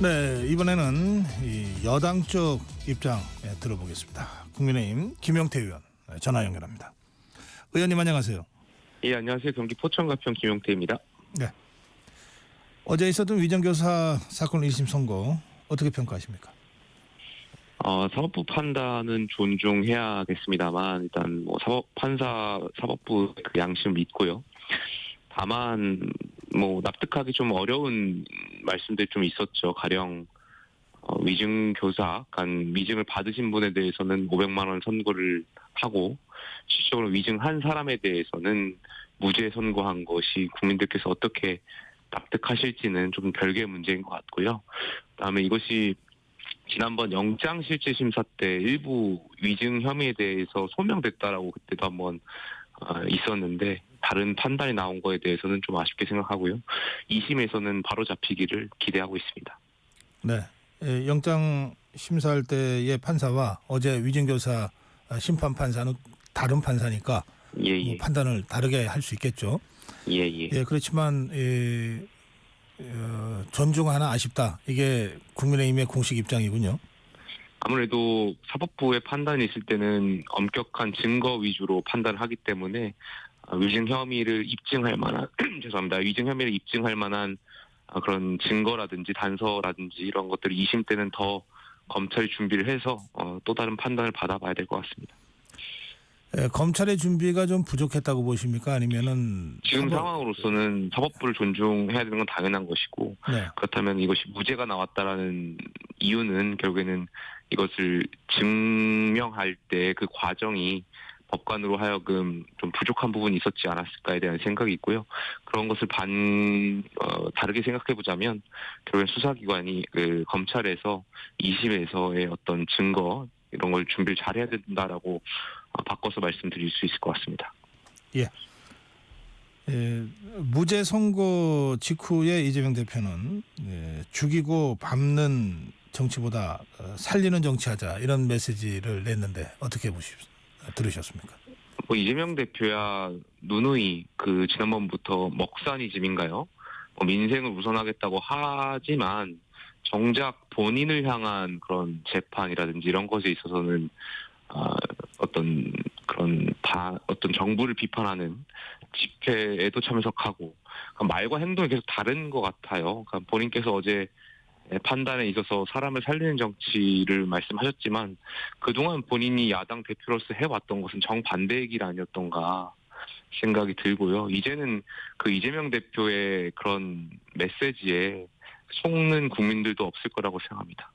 네, 이번에는 이 여당 쪽 입장 들어보겠습니다. 국민의힘 김용태 의원 전화 연결합니다. 의원님 안녕하세요. 예, 안녕하세요. 경기 포천가평 김용태입니다. 네. 어제 있었던 위정교사 사건 1심 선고 어떻게 평가하십니까? 사법부 판단은 존중해야겠습니다만 일단 뭐 사법부 그 양심을 믿고요. 다만 뭐 납득하기 좀 어려운 말씀들이 좀 있었죠. 가령 위증교사, 위증을 받으신 분에 대해서는 500만 원 선고를 하고 실질적으로 위증한 사람에 대해서는 무죄 선고한 것이 국민들께서 어떻게 납득하실지는 좀 별개의 문제인 것 같고요. 그다음에 이것이 지난번 영장실질심사 때 일부 위증 혐의에 대해서 소명됐다라고 그때도 한번 있었는데 다른 판단이 나온 거에 대해서는 좀 아쉽게 생각하고요. 2심에서는 바로 잡히기를 기대하고 있습니다. 네, 영장 심사할 때의 판사와 어제 위증교사 심판 판사는 다른 판사니까 뭐 판단을 다르게 할 수 있겠죠. 예, 그렇지만 존중하나 아쉽다. 이게 국민의힘의 공식 입장이군요. 아무래도 사법부의 판단이 있을 때는 엄격한 증거 위주로 판단하기 때문에 위증 혐의를 입증할 만한 위증 혐의를 입증할 만한 그런 증거라든지 단서라든지 이런 것들을 2심 때는 더 검찰이 준비를 해서 또 다른 판단을 받아봐야 될 것 같습니다. 검찰의 준비가 좀 부족했다고 보십니까? 아니면은 지금 상황으로서는 사법부를 존중해야 되는 건 당연한 것이고 네. 그렇다면 이것이 무죄가 나왔다라는 이유는 결국에는 이것을 증명할 때 그 과정이 법관으로 하여금 좀 부족한 부분이 있었지 않았을까에 대한 생각이 있고요. 그런 것을 다르게 생각해 보자면 결국엔 수사기관이 검찰에서 2심에서의 어떤 증거 이런 걸 준비를 잘해야 된다라고 바꿔서 말씀드릴 수 있을 것 같습니다. 예. 무죄 선고 직후에 이재명 대표는 죽이고 밟는 정치보다 살리는 정치하자 이런 메시지를 냈는데 어떻게 들으셨습니까? 이재명 대표야 누누이 지난번부터 먹사니즘인가요? 민생을 우선하겠다고 하지만 정작 본인을 향한 그런 재판이라든지 이런 것에 있어서는 어떤 정부를 비판하는 집회에도 참석하고 말과 행동이 계속 다른 것 같아요. 본인께서 어제 판단에 있어서 사람을 살리는 정치를 말씀하셨지만 그동안 본인이 야당 대표로서 해왔던 것은 정반대의 길 아니었던가 생각이 들고요. 이제는 이재명 대표의 그런 메시지에 속는 국민들도 없을 거라고 생각합니다.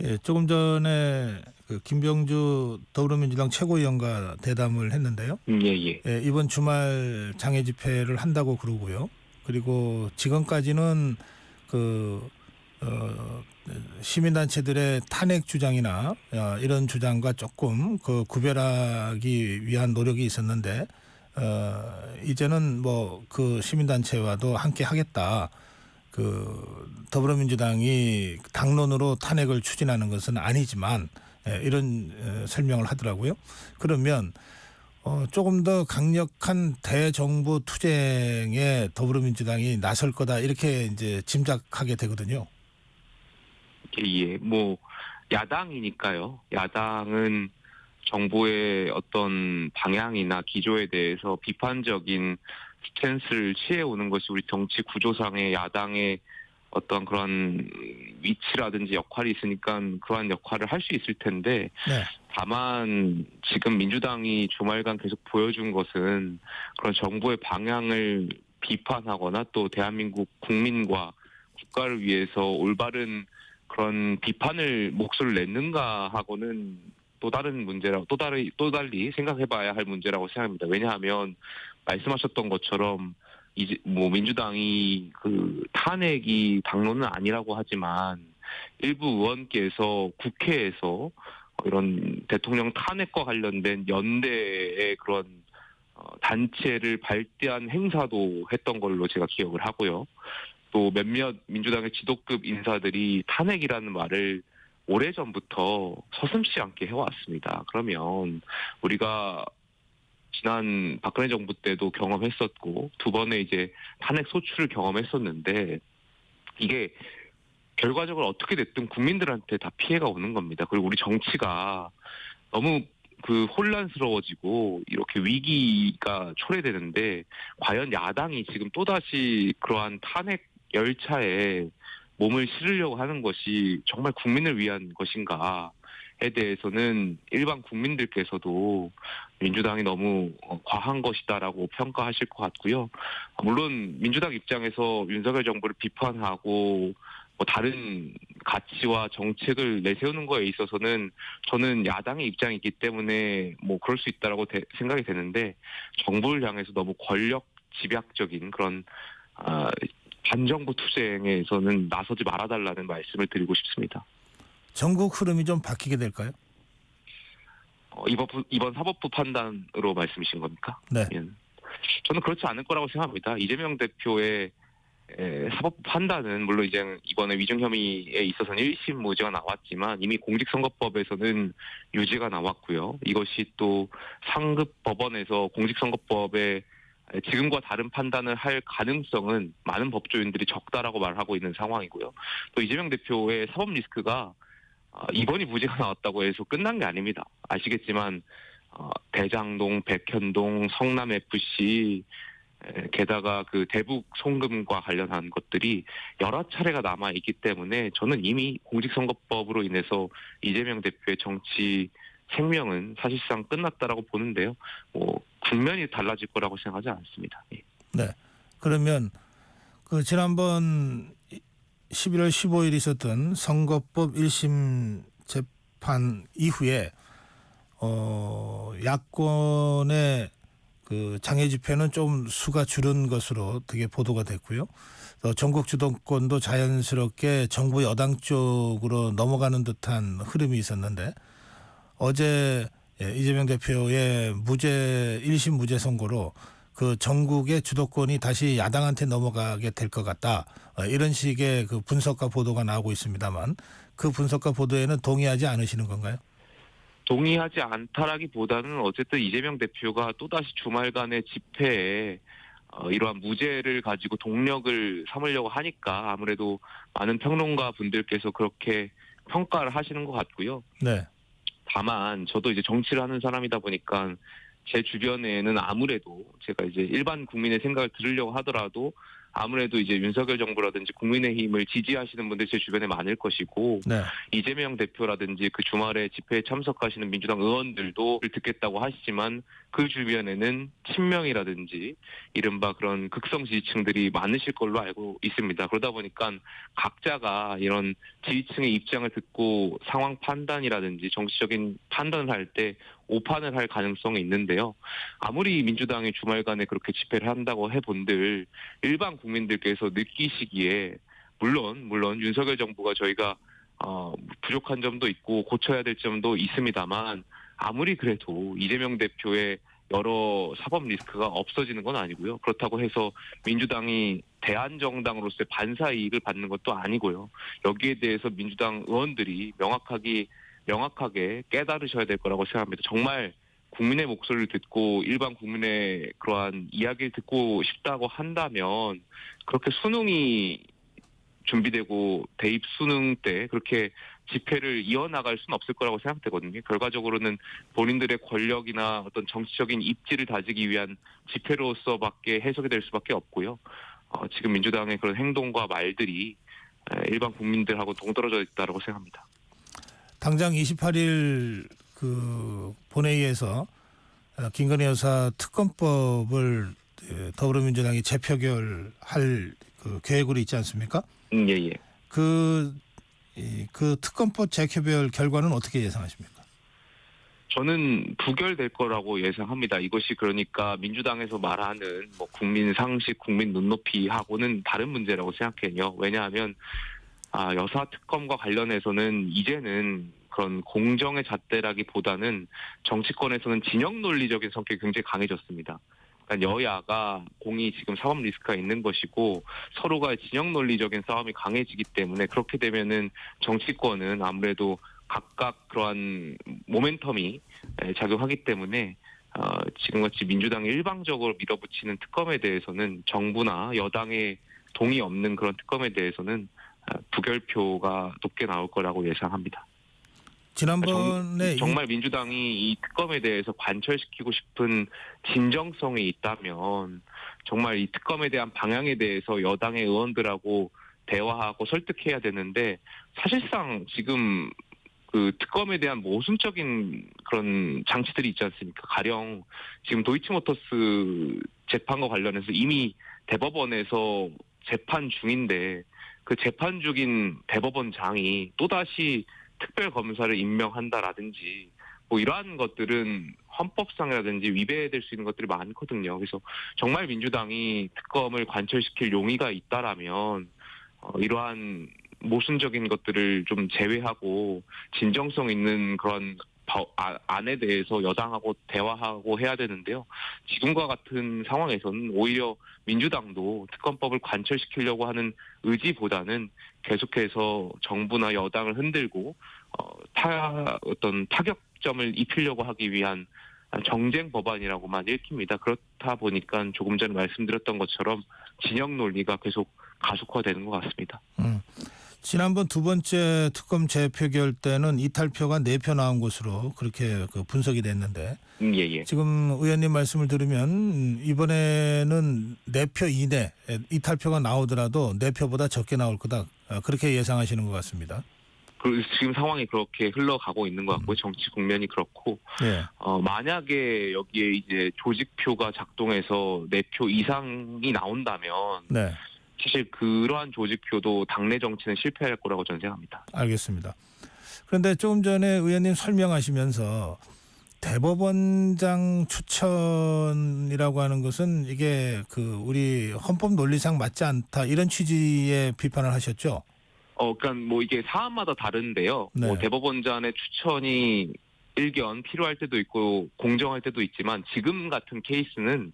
예, 조금 전에 김병주 더불어민주당 최고위원과 대담을 했는데요. 이번 주말 장애 집회를 한다고 그러고요. 그리고 지금까지는 시민단체들의 탄핵 주장이나 이런 주장과 조금 구별하기 위한 노력이 있었는데 이제는 시민단체와도 함께 하겠다. 더불어민주당이 당론으로 탄핵을 추진하는 것은 아니지만 이런 설명을 하더라고요. 그러면 조금 더 강력한 대정부 투쟁에 더불어민주당이 나설 거다 이렇게 이제 짐작하게 되거든요. 예, 야당이니까요. 야당은 정부의 어떤 방향이나 기조에 대해서 비판적인 스탠스를 취해오는 것이 우리 정치 구조상의 야당의 어떤 그런 위치라든지 역할이 있으니까 그러한 역할을 할 수 있을 텐데 네. 다만 지금 민주당이 주말간 계속 보여준 것은 그런 정부의 방향을 비판하거나 또 대한민국 국민과 국가를 위해서 올바른 그런 비판을 목소리를 냈는가 하고는 또 다른 문제라고 또 달리 생각해봐야 할 문제라고 생각합니다. 왜냐하면 말씀하셨던 것처럼 이제 민주당이 탄핵이 당론은 아니라고 하지만 일부 의원께서 국회에서 이런 대통령 탄핵과 관련된 연대의 그런 단체를 발대한 행사도 했던 걸로 제가 기억을 하고요. 또 몇몇 민주당의 지도급 인사들이 탄핵이라는 말을 오래전부터 서슴지 않게 해왔습니다. 그러면 우리가 지난 박근혜 정부 때도 경험했었고 두 번의 이제 탄핵 소추를 경험했었는데 이게 결과적으로 어떻게 됐든 국민들한테 다 피해가 오는 겁니다. 그리고 우리 정치가 너무 혼란스러워지고 이렇게 위기가 초래되는데 과연 야당이 지금 또다시 그러한 탄핵 열차에 몸을 실으려고 하는 것이 정말 국민을 위한 것인가에 대해서는 일반 국민들께서도 민주당이 너무 과한 것이다라고 평가하실 것 같고요. 물론 민주당 입장에서 윤석열 정부를 비판하고 다른 가치와 정책을 내세우는 거에 있어서는 저는 야당의 입장이기 때문에 그럴 수 있다라고 생각이 되는데 정부를 향해서 너무 권력 집약적인 그런 반정부 투쟁에서는 나서지 말아달라는 말씀을 드리고 싶습니다. 전국 흐름이 좀 바뀌게 될까요? 이번 사법부 판단으로 말씀이신 겁니까? 네. 저는 그렇지 않을 거라고 생각합니다. 이재명 대표의 사법부 판단은 물론 이제 이번에 위증 혐의에 있어서는 1심 무죄가 나왔지만 이미 공직선거법에서는 유죄가 나왔고요. 이것이 또 상급 법원에서 공직선거법에 지금과 다른 판단을 할 가능성은 많은 법조인들이 적다라고 말하고 있는 상황이고요. 또 이재명 대표의 사법 리스크가 이번이 무죄가 나왔다고 해서 끝난 게 아닙니다. 아시겠지만 대장동, 백현동, 성남FC 게다가 대북 송금과 관련한 것들이 여러 차례가 남아 있기 때문에 저는 이미 공직선거법으로 인해서 이재명 대표의 정치 생명은 사실상 끝났다라고 보는데요. 국면이 달라질 거라고 생각하지 않습니다. 네. 그러면 지난번 11월 15일 있었던 선거법 1심 재판 이후에 야권의 장애 집회는 좀 수가 줄은 것으로 되게 보도가 됐고요. 전국 주도권도 자연스럽게 정부 여당 쪽으로 넘어가는 듯한 흐름이 있었는데 어제 이재명 대표의 1심 무죄 선고로 전국의 주도권이 다시 야당한테 넘어가게 될 것 같다. 이런 식의 분석과 보도가 나오고 있습니다만 그 분석과 보도에는 동의하지 않으시는 건가요? 동의하지 않다라기보다는 어쨌든 이재명 대표가 또다시 주말간의 집회에 이러한 무죄를 가지고 동력을 삼으려고 하니까 아무래도 많은 평론가 분들께서 그렇게 평가를 하시는 것 같고요. 네. 다만 저도 이제 정치를 하는 사람이다 보니까 제 주변에는 아무래도 제가 이제 일반 국민의 생각을 들으려고 하더라도 아무래도 이제 윤석열 정부라든지 국민의힘을 지지하시는 분들 제 주변에 많을 것이고 네. 이재명 대표라든지 주말에 집회에 참석하시는 민주당 의원들도 듣겠다고 하시지만 그 주변에는 친명이라든지 이른바 그런 극성 지지층들이 많으실 걸로 알고 있습니다. 그러다 보니까 각자가 이런 지지층의 입장을 듣고 상황 판단이라든지 정치적인 판단을 할 때 오판을 할 가능성이 있는데요. 아무리 민주당이 주말간에 그렇게 집회를 한다고 해본들 일반 국민들께서 느끼시기에 물론 윤석열 정부가 저희가 부족한 점도 있고 고쳐야 될 점도 있습니다만 아무리 그래도 이재명 대표의 여러 사법 리스크가 없어지는 건 아니고요. 그렇다고 해서 민주당이 대한정당으로서의 반사 이익을 받는 것도 아니고요. 여기에 대해서 민주당 의원들이 명확하게 깨달으셔야 될 거라고 생각합니다. 정말 국민의 목소리를 듣고 일반 국민의 그러한 이야기를 듣고 싶다고 한다면 그렇게 수능이 준비되고 대입 수능 때 그렇게 집회를 이어나갈 수는 없을 거라고 생각되거든요. 결과적으로는 본인들의 권력이나 어떤 정치적인 입지를 다지기 위한 집회로서밖에 해석이 될 수밖에 없고요. 지금 민주당의 그런 행동과 말들이 일반 국민들하고 동떨어져 있다고 생각합니다. 당장 28일 본회의에서 김건희 여사 특검법을 더불어민주당이 재표결할 계획으로 있지 않습니까? 예. 그 특검법 재표결 결과는 어떻게 예상하십니까? 저는 부결될 거라고 예상합니다. 이것이 그러니까 민주당에서 말하는 국민 상식, 국민 눈높이하고는 다른 문제라고 생각해요. 왜냐하면 여사 특검과 관련해서는 이제는 그런 공정의 잣대라기보다는 정치권에서는 진영 논리적인 성격이 굉장히 강해졌습니다. 그러니까 여야가 공이 지금 사법 리스크가 있는 것이고 서로가 진영 논리적인 싸움이 강해지기 때문에 그렇게 되면은 정치권은 아무래도 각각 그러한 모멘텀이 작용하기 때문에 지금같이 민주당이 일방적으로 밀어붙이는 특검에 대해서는 정부나 여당의 동의 없는 그런 특검에 대해서는 부결표가 높게 나올 거라고 예상합니다. 지난번에 정말 민주당이 이 특검에 대해서 관철시키고 싶은 진정성이 있다면 정말 이 특검에 대한 방향에 대해서 여당의 의원들하고 대화하고 설득해야 되는데 사실상 지금 그 특검에 대한 모순적인 그런 장치들이 있지 않습니까? 가령 지금 도이치모터스 재판과 관련해서 이미 대법원에서 재판 중인데 그 재판 중인 대법원장이 또다시 특별검사를 임명한다라든지 뭐 이러한 것들은 헌법상이라든지 위배될 수 있는 것들이 많거든요. 그래서 정말 민주당이 특검을 관철시킬 용의가 있다라면 이러한 모순적인 것들을 좀 제외하고 진정성 있는 그런 안에 대해서 여당하고 대화하고 해야 되는데요. 지금과 같은 상황에서는 오히려 민주당도 특검법을 관철시키려고 하는 의지보다는 계속해서 정부나 여당을 흔들고 어떤 타격점을 입히려고 하기 위한 정쟁 법안이라고만 읽힙니다. 그렇다 보니까 조금 전에 말씀드렸던 것처럼 진영 논리가 계속 가속화되는 것 같습니다. 지난번 두 번째 특검 재표결 때는 이탈표가 4표 나온 것으로 그렇게 분석이 됐는데 예. 지금 의원님 말씀을 들으면 이번에는 4표 이내 이탈표가 나오더라도 4표보다 적게 나올 거다 그렇게 예상하시는 것 같습니다. 지금 상황이 그렇게 흘러가고 있는 것 같고 정치 국면이 그렇고 네. 만약에 여기에 이제 조직표가 작동해서 4표 이상이 나온다면 네. 사실 그러한 조직표도 당내 정치는 실패할 거라고 저는 생각합니다. 알겠습니다. 그런데 조금 전에 의원님 설명하시면서 대법원장 추천이라고 하는 것은 이게 우리 헌법 논리상 맞지 않다 이런 취지의 비판을 하셨죠? 그러니까 뭐 이게 사안마다 다른데요. 네. 뭐 대법원장의 추천이 일견 필요할 때도 있고 공정할 때도 있지만 지금 같은 케이스는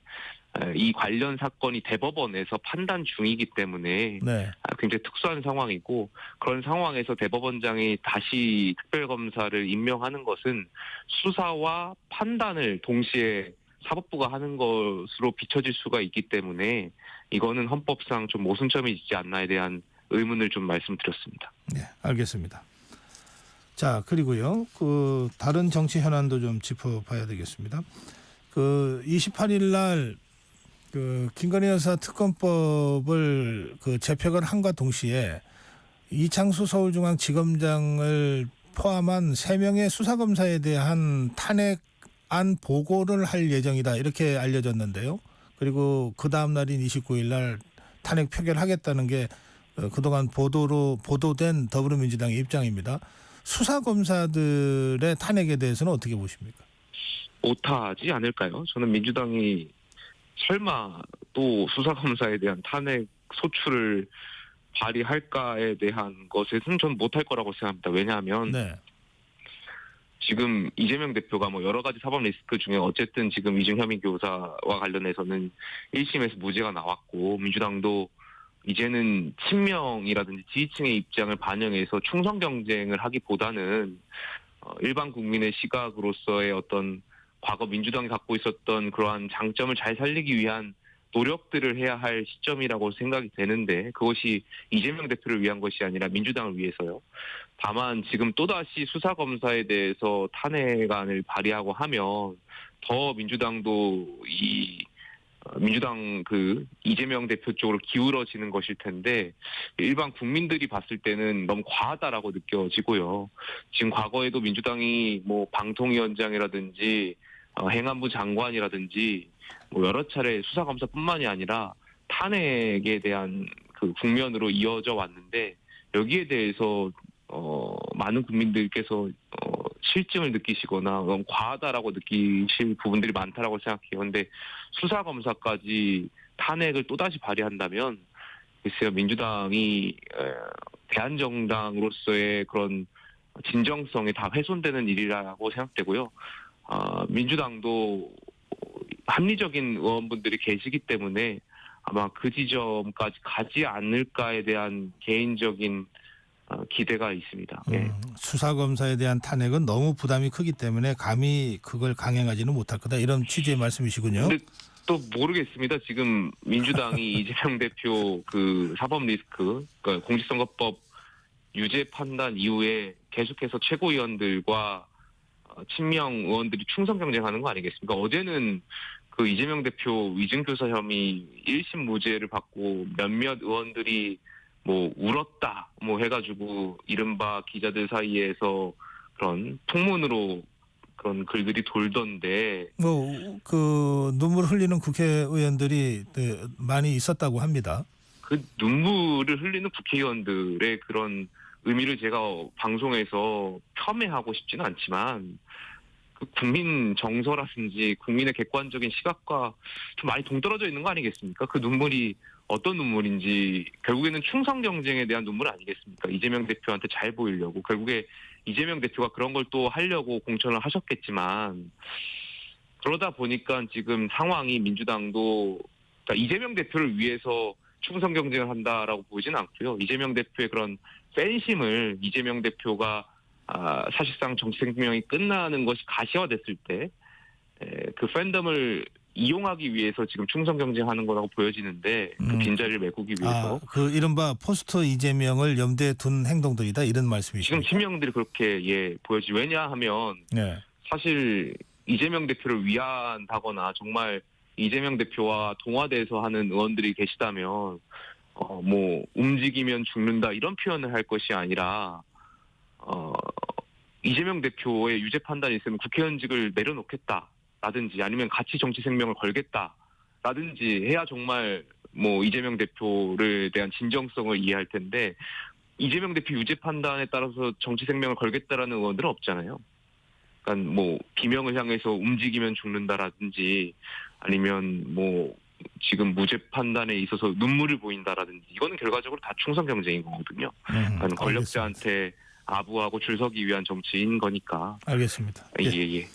이 관련 사건이 대법원에서 판단 중이기 때문에 네. 굉장히 특수한 상황이고 그런 상황에서 대법원장이 다시 특별검사를 임명하는 것은 수사와 판단을 동시에 사법부가 하는 것으로 비춰질 수가 있기 때문에 이거는 헌법상 좀 모순점이 있지 않나에 대한 의문을 좀 말씀드렸습니다. 네, 알겠습니다. 자, 그리고요. 다른 정치 현안도 좀 짚어봐야 되겠습니다. 28일 날 김건희 여사 특검법을 재표를 한과 동시에 이창수 서울중앙지검장을 포함한 3명의 수사검사에 대한 탄핵안 보고를 할 예정이다 이렇게 알려졌는데요. 그리고 그 다음 날인 29일 날 탄핵 표결하겠다는 게 그동안 보도된 더불어민주당의 입장입니다. 수사검사들의 탄핵에 대해서는 어떻게 보십니까? 못하지 않을까요? 저는 민주당이 설마 또 수사검사에 대한 탄핵 소추를 발의할까에 대한 것에는 전 못할 거라고 생각합니다. 왜냐하면 네. 지금 이재명 대표가 뭐 여러 가지 사법 리스크 중에 어쨌든 지금 이중혐의 교사와 관련해서는 1심에서 무죄가 나왔고 민주당도 이제는 친명이라든지 지지층의 입장을 반영해서 충성 경쟁을 하기보다는 일반 국민의 시각으로서의 어떤 과거 민주당이 갖고 있었던 그러한 장점을 잘 살리기 위한 노력들을 해야 할 시점이라고 생각이 되는데 그것이 이재명 대표를 위한 것이 아니라 민주당을 위해서요. 다만 지금 또다시 수사검사에 대해서 탄핵안을 발의하고 하면 더 민주당도 민주당 이재명 대표 쪽으로 기울어지는 것일 텐데 일반 국민들이 봤을 때는 너무 과하다라고 느껴지고요. 지금 과거에도 민주당이 뭐 방통위원장이라든지 행안부 장관이라든지 뭐 여러 차례 수사검사뿐만이 아니라 탄핵에 대한 국면으로 이어져 왔는데 여기에 대해서 많은 국민들께서 실증을 느끼시거나 너무 과하다라고 느끼실 부분들이 많다라고 생각해요. 그런데 수사검사까지 탄핵을 또다시 발의한다면 글쎄요 민주당이 대한정당으로서의 그런 진정성이 다 훼손되는 일이라고 생각되고요. 민주당도 합리적인 의원분들이 계시기 때문에 아마 그 지점까지 가지 않을까에 대한 개인적인 기대가 있습니다. 네. 수사검사에 대한 탄핵은 너무 부담이 크기 때문에 감히 그걸 강행하지는 못할 거다 이런 취지의 말씀이시군요. 또 모르겠습니다. 지금 민주당이 이재명 대표 그 사법 리스크, 그러니까 공직선거법 유죄 판단 이후에 계속해서 최고위원들과 친명 의원들이 충성 경쟁하는 거 아니겠습니까? 어제는 그 이재명 대표 위증교사 혐의 1심 무죄를 받고 몇몇 의원들이 뭐 울었다 뭐 해가지고 이른바 기자들 사이에서 그런 통문으로 그런 글들이 돌던데. 그 눈물 흘리는 국회의원들이 많이 있었다고 합니다. 그 눈물을 흘리는 국회의원들의 그런 의미를 제가 방송에서 폄훼하고 싶지는 않지만 그 국민 정서라든지 국민의 객관적인 시각과 좀 많이 동떨어져 있는 거 아니겠습니까? 그 눈물이 어떤 눈물인지 결국에는 충성 경쟁에 대한 눈물 아니겠습니까? 이재명 대표한테 잘 보이려고 결국에 이재명 대표가 그런 걸 또 하려고 공천을 하셨겠지만 그러다 보니까 지금 상황이 민주당도 그러니까 이재명 대표를 위해서 충성 경쟁을 한다라고 보진 않고요. 이재명 대표의 그런 팬심을 이재명 대표가 사실상 정치 생명이 끝나는 것이 가시화됐을 때 그 팬덤을 이용하기 위해서 지금 충성 경쟁하는 거라고 보여지는데 그 빈자리를 메꾸기 위해서 그 이른바 포스터 이재명을 염두에 둔 행동들이다 이런 말씀이시죠? 지금 친명들이 그렇게 보여지. 왜냐하면 사실 이재명 대표를 위한다거나 정말 이재명 대표와 동화돼서 하는 의원들이 계시다면 뭐 움직이면 죽는다 이런 표현을 할 것이 아니라 이재명 대표의 유죄 판단이 있으면 국회의원직을 내려놓겠다라든지 아니면 같이 정치 생명을 걸겠다라든지 해야 정말 뭐 이재명 대표를 대한 진정성을 이해할 텐데 이재명 대표 유죄 판단에 따라서 정치 생명을 걸겠다라는 의원들은 없잖아요. 그러니까 뭐 비명을 향해서 움직이면 죽는다라든지 아니면 뭐 지금 무죄 판단에 있어서 눈물을 보인다라든지 이거는 결과적으로 다 충성 경쟁인 거거든요. 그러니까 권력자한테 아부하고 줄 서기 위한 정치인 거니까. 알겠습니다. 예.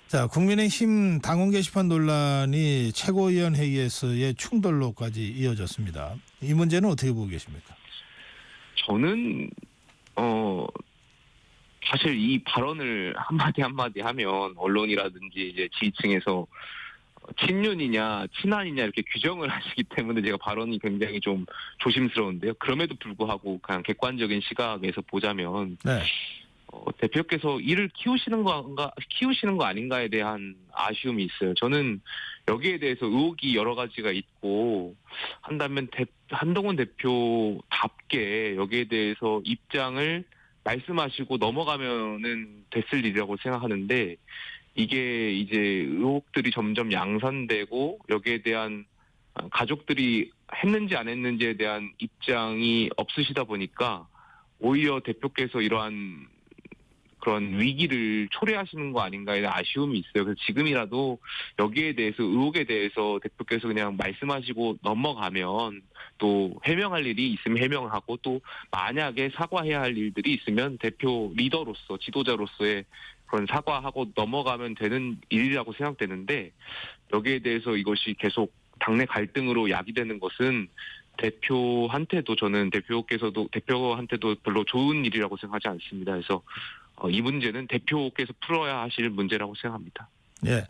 자, 국민의힘 당원 게시판 논란이 최고위원회의에서의 충돌로까지 이어졌습니다. 이 문제는 어떻게 보고 계십니까? 저는 사실 이 발언을 한마디 하면 언론이라든지 이제 지지층에서 친윤이냐 친한이냐 이렇게 규정을 하시기 때문에 제가 발언이 굉장히 좀 조심스러운데요. 그럼에도 불구하고 그냥 객관적인 시각에서 보자면 대표께서 이를 키우시는 거 아닌가에 대한 아쉬움이 있어요. 저는 여기에 대해서 의혹이 여러 가지가 있고 한다면 한동훈 대표답게 여기에 대해서 입장을 말씀하시고 넘어가면은 됐을 일이라고 생각하는데 이게 이제 의혹들이 점점 양산되고 여기에 대한 가족들이 했는지 안 했는지에 대한 입장이 없으시다 보니까 오히려 대표께서 이러한 그런 위기를 초래하시는 거 아닌가에 대한 아쉬움이 있어요. 그래서 지금이라도 여기에 대해서 의혹에 대해서 대표께서 그냥 말씀하시고 넘어가면 또 해명할 일이 있으면 해명하고 또 만약에 사과해야 할 일들이 있으면 대표 리더로서 지도자로서의 그런 사과하고 넘어가면 되는 일이라고 생각되는데 여기에 대해서 이것이 계속 당내 갈등으로 야기되는 것은 대표한테도 별로 좋은 일이라고 생각하지 않습니다. 그래서 이 문제는 대표께서 풀어야 하실 문제라고 생각합니다. 예.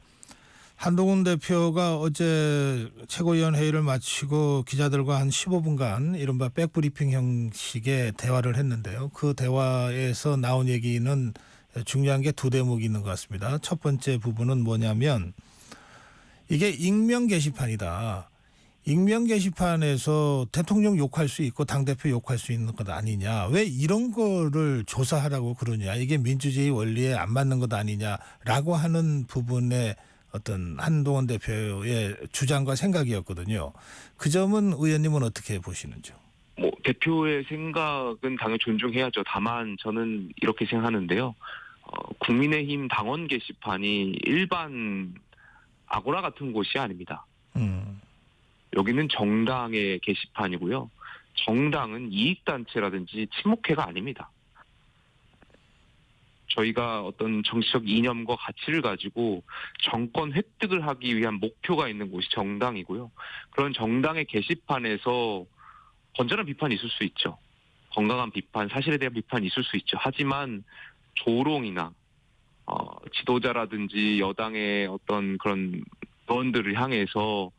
한동훈 대표가 어제 최고위원회의를 마치고 기자들과 한 15분간 이른바 백브리핑 형식의 대화를 했는데요. 그 대화에서 나온 얘기는 중요한 게 두 대목이 있는 것 같습니다. 첫 번째 부분은 뭐냐면 이게 익명 게시판이다. 익명 게시판에서 대통령 욕할 수 있고 당대표 욕할 수 있는 것 아니냐. 왜 이런 거를 조사하라고 그러냐. 이게 민주주의 원리에 안 맞는 것 아니냐라고 하는 부분에 어떤 한동훈 대표의 주장과 생각이었거든요. 그 점은 의원님은 어떻게 보시는지요? 뭐 대표의 생각은 당연히 존중해야죠. 다만 저는 이렇게 생각하는데요. 국민의힘 당원 게시판이 일반 아고라 같은 곳이 아닙니다. 여기는 정당의 게시판이고요. 정당은 이익단체라든지 친목회가 아닙니다. 저희가 어떤 정치적 이념과 가치를 가지고 정권 획득을 하기 위한 목표가 있는 곳이 정당이고요. 그런 정당의 게시판에서 건전한 비판이 있을 수 있죠. 건강한 비판, 사실에 대한 비판이 있을 수 있죠. 하지만 조롱이나 지도자라든지 여당의 어떤 그런 의원들을 향해서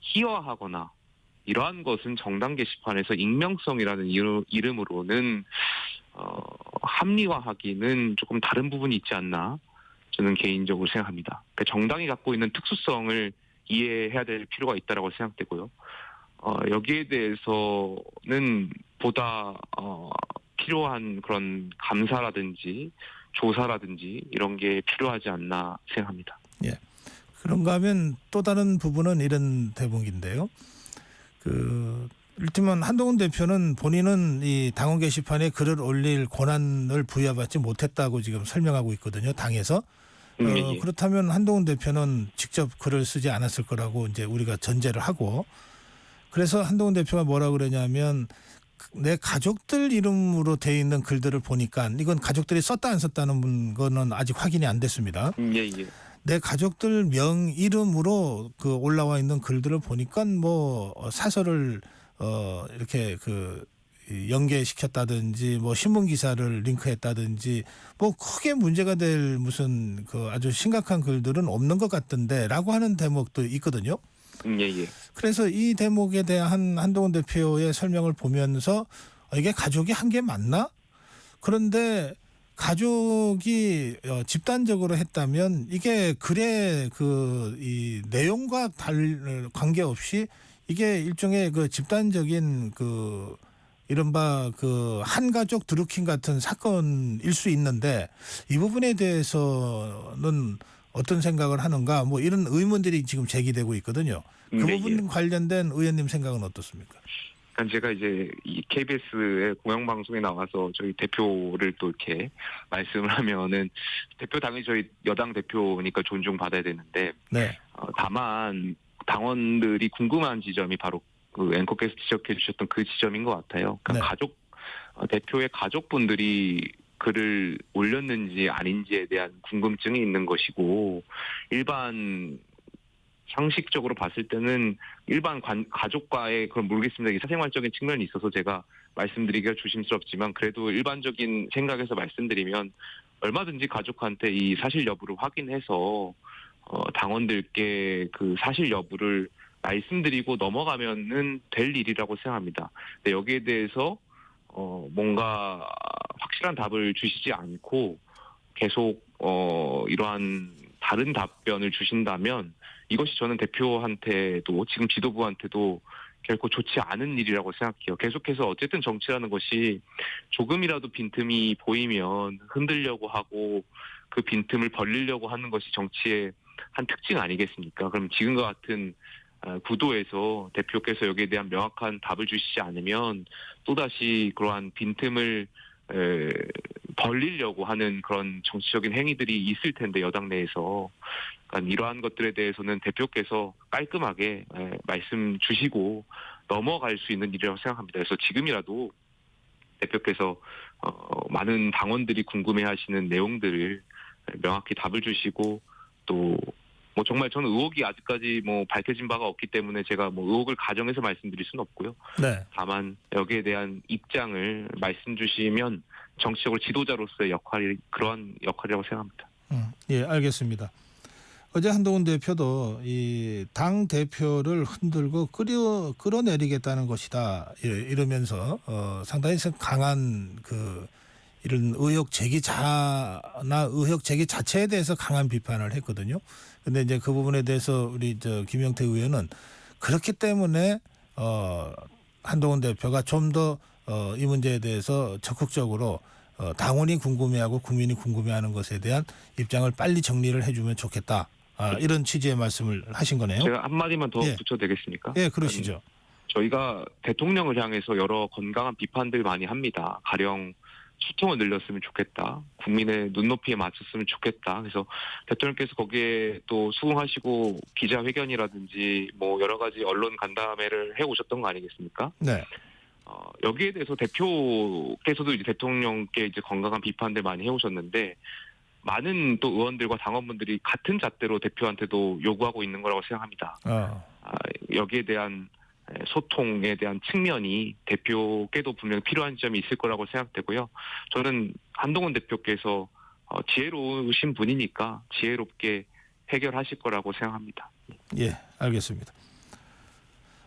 희화하거나 이러한 것은 정당 게시판에서 익명성이라는 이름으로는 합리화하기는 조금 다른 부분이 있지 않나 저는 개인적으로 생각합니다. 그러니까 정당이 갖고 있는 특수성을 이해해야 될 필요가 있다고 생각되고요. 여기에 대해서는 보다 필요한 그런 감사라든지 조사라든지 이런 게 필요하지 않나 생각합니다. 예. 그런가 하면 또 다른 부분은 이런 대목인데요. 일테면 한동훈 대표는 본인은 이 당원 게시판에 글을 올릴 권한을 부여받지 못했다고 지금 설명하고 있거든요. 당에서. 예. 그렇다면 한동훈 대표는 직접 글을 쓰지 않았을 거라고 이제 우리가 전제를 하고, 그래서 한동훈 대표가 뭐라고 그러냐면 내 가족들 이름으로 돼 있는 글들을 보니까 이건 가족들이 썼다 안 썼다는 거는 아직 확인이 안 됐습니다. 예. 내 가족들 명 이름으로 그 올라와 있는 글들을 보니까 뭐 사설을 이렇게 연계시켰다든지 뭐 신문 기사를 링크했다든지 뭐 크게 문제가 될 무슨 아주 심각한 글들은 없는 것 같던데라고 하는 대목도 있거든요. 예. 그래서 이 대목에 대한 한동훈 대표의 설명을 보면서 이게 가족이 한 게 맞나? 그런데 가족이 집단적으로 했다면 이게 글의 이 내용과 관계없이 이게 일종의 집단적인 이른바 한가족 드루킹 같은 사건일 수 있는데 이 부분에 대해서는 어떤 생각을 하는가 뭐 이런 의문들이 지금 제기되고 있거든요. 그 부분 관련된 의원님 생각은 어떻습니까? 제가 이제 이 KBS의 공영방송에 나와서 저희 대표를 또 이렇게 말씀을 하면은 대표 당연히 저희 여당 대표니까 존중받아야 되는데 네. 다만 당원들이 궁금한 지점이 바로 그 앵커께서 지적해 주셨던 그 지점인 것 같아요. 그러니까 네. 대표의 가족분들이 글을 올렸는지 아닌지에 대한 궁금증이 있는 것이고 일반 상식적으로 봤을 때는 일반 가족과의 그런 모르겠습니다. 이게 사생활적인 측면이 있어서 제가 말씀드리기가 조심스럽지만 그래도 일반적인 생각에서 말씀드리면 얼마든지 가족한테 이 사실 여부를 확인해서 당원들께 그 사실 여부를 말씀드리고 넘어가면은 될 일이라고 생각합니다. 근데 여기에 대해서 뭔가 확실한 답을 주시지 않고 계속 이러한 다른 답변을 주신다면 이것이 저는 대표한테도 지금 지도부한테도 결코 좋지 않은 일이라고 생각해요. 계속해서 어쨌든 정치라는 것이 조금이라도 빈틈이 보이면 흔들려고 하고 그 빈틈을 벌리려고 하는 것이 정치의 한 특징 아니겠습니까? 그럼 지금과 같은 구도에서 대표께서 여기에 대한 명확한 답을 주시지 않으면 또다시 그러한 빈틈을 벌리려고 하는 그런 정치적인 행위들이 있을 텐데 여당 내에서 그러니까 이러한 것들에 대해서는 대표께서 깔끔하게 말씀 주시고 넘어갈 수 있는 일이라고 생각합니다. 그래서 지금이라도 대표께서 많은 당원들이 궁금해하시는 내용들을 명확히 답을 주시고 또 뭐 정말 저는 의혹이 아직까지 뭐 밝혀진 바가 없기 때문에 제가 뭐 의혹을 가정해서 말씀드릴 수는 없고요. 네. 다만 여기에 대한 입장을 말씀 주시면 정치적으로 지도자로서의 그러한 역할이라고 생각합니다. 예, 알겠습니다. 어제 한동훈 대표도 이 당 대표를 흔들고 끌어내리겠다는 것이다 이러면서 상당히 강한 이런 의혹 제기나 의혹 제기 자체에 대해서 강한 비판을 했거든요. 근데 이제 그 부분에 대해서 우리 김영태 의원은 그렇기 때문에 한동훈 대표가 좀 더 이 문제에 대해서 적극적으로 당원이 궁금해하고 국민이 궁금해하는 것에 대한 입장을 빨리 정리를 해주면 좋겠다. 이런 취지의 말씀을 하신 거네요. 제가 한마디만 더 붙여도 되겠습니까? 예, 그러시죠. 저희가 대통령을 향해서 여러 건강한 비판들 많이 합니다. 가령 소통을 늘렸으면 좋겠다. 국민의 눈높이에 맞췄으면 좋겠다. 그래서 대통령께서 거기에 또 수긍하시고 기자회견이라든지 뭐 여러 가지 언론 간담회를 해오셨던 거 아니겠습니까? 네. 여기에 대해서 대표께서도 이제 대통령께 이제 건강한 비판들 많이 해오셨는데 많은 또 의원들과 당원분들이 같은 잣대로 대표한테도 요구하고 있는 거라고 생각합니다. 여기에 대한 소통에 대한 측면이 대표께도 분명히 필요한 점이 있을 거라고 생각되고요. 저는 한동훈 대표께서 지혜로우신 분이니까 지혜롭게 해결하실 거라고 생각합니다. 예, 알겠습니다.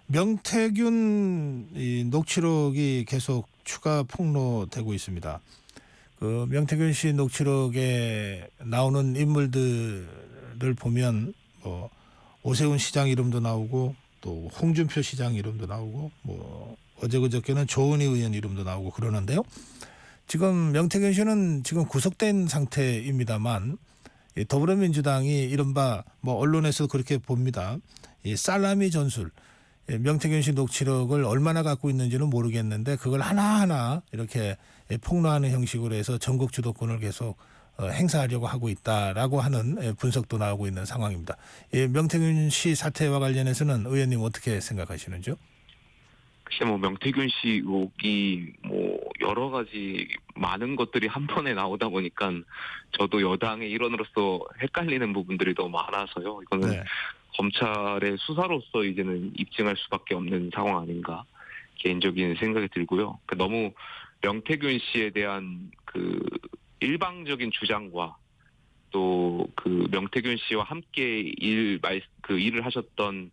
명태균 이 녹취록이 계속 추가 폭로되고 있습니다. 그 명태균 씨 녹취록에 나오는 인물들을 보면 뭐 오세훈 시장 이름도 나오고 또 홍준표 시장 이름도 나오고 뭐 어제 그저께는 조은희 의원 이름도 나오고 그러는데요. 지금 명태균 씨는 지금 구속된 상태입니다만 이 더불어민주당이 이른바 뭐 언론에서 그렇게 봅니다. 이 살라미 전술 명태균 씨 녹취록을 얼마나 갖고 있는지는 모르겠는데 그걸 하나하나 이렇게 폭로하는 형식으로 해서 전국 주도권을 계속 행사하려고 하고 있다라고 하는 분석도 나오고 있는 상황입니다. 명태균 씨 사태와 관련해서는 의원님 어떻게 생각하시는지요? 글쎄 뭐 명태균 씨 의혹이 뭐 여러 가지 많은 것들이 한 번에 나오다 보니까 저도 여당의 일원으로서 헷갈리는 부분들이 너무 많아서요. 이거는 네. 검찰의 수사로서 이제는 입증할 수밖에 없는 상황 아닌가 개인적인 생각이 들고요. 너무 명태균 씨에 대한 그 일방적인 주장과 또 그 명태균 씨와 함께 일을 하셨던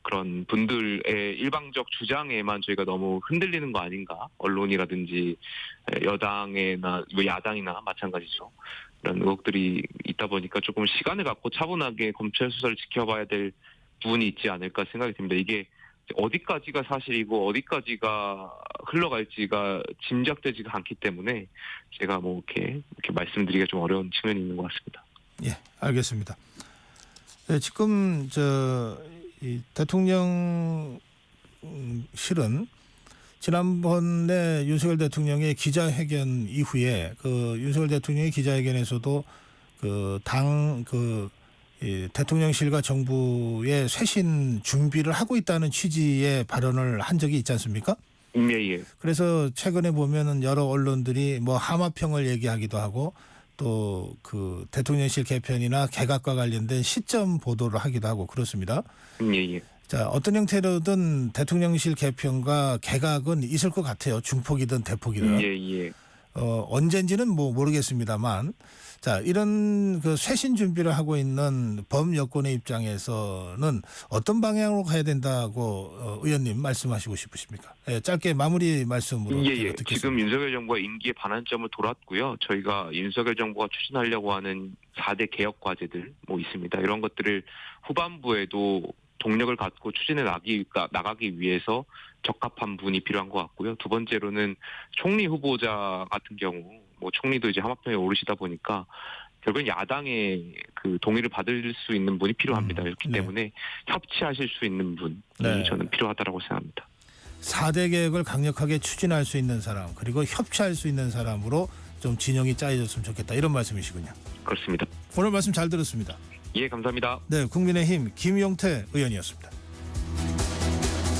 그런 분들의 일방적 주장에만 저희가 너무 흔들리는 거 아닌가? 언론이라든지 여당이나 야당이나 마찬가지죠. 이런 의혹들이 있다 보니까 조금 시간을 갖고 차분하게 검찰 수사를 지켜봐야 될 부분이 있지 않을까 생각이 듭니다. 이게 어디까지가 사실이고 어디까지가 흘러갈지가 짐작되지가 않기 때문에 제가 뭐 이렇게 말씀드리기가 좀 어려운 측면이 있는 것 같습니다. 예, 알겠습니다. 네, 지금 이 대통령실은 지난번에 윤석열 대통령의 기자회견 이후에 그 윤석열 대통령의 기자회견에서도 이 대통령실과 정부의 쇄신 준비를 하고 있다는 취지의 발언을 한 적이 있지 않습니까? 예. 그래서 최근에 보면은 여러 언론들이 뭐 하마평을 얘기하기도 하고 또 그 대통령실 개편이나 개각과 관련된 시점 보도를 하기도 하고 그렇습니다. 예. 자, 어떤 형태로든 대통령실 개편과 개각은 있을 것 같아요. 중폭이든 대폭이든. 예. 언젠지는 뭐 모르겠습니다만, 자, 이런 그 쇄신 준비를 하고 있는 범여권의 입장에서는 어떤 방향으로 가야 된다고 의원님 말씀하시고 싶으십니까? 예, 짧게 마무리 말씀으로 예. 듣겠습니다. 지금 윤석열 정부가 임기의 반환점을 돌았고요. 저희가 윤석열 정부가 추진하려고 하는 4대 개혁 과제들 뭐 있습니다. 이런 것들을 후반부에도 동력을 갖고 추진해 나가기 위해서 적합한 분이 필요한 것 같고요. 두 번째로는 총리 후보자 같은 경우, 뭐 총리도 이제 하마평에 오르시다 보니까 결국은 야당의 그 동의를 받을 수 있는 분이 필요합니다. 그렇기 때문에 협치하실 수 있는 분이 저는 필요하다라고 생각합니다. 4대 개혁을 강력하게 추진할 수 있는 사람, 그리고 협치할 수 있는 사람으로 좀 진영이 짜여졌으면 좋겠다. 이런 말씀이시군요. 그렇습니다. 오늘 말씀 잘 들었습니다. 예, 감사합니다. 네, 국민의힘 김용태 의원이었습니다.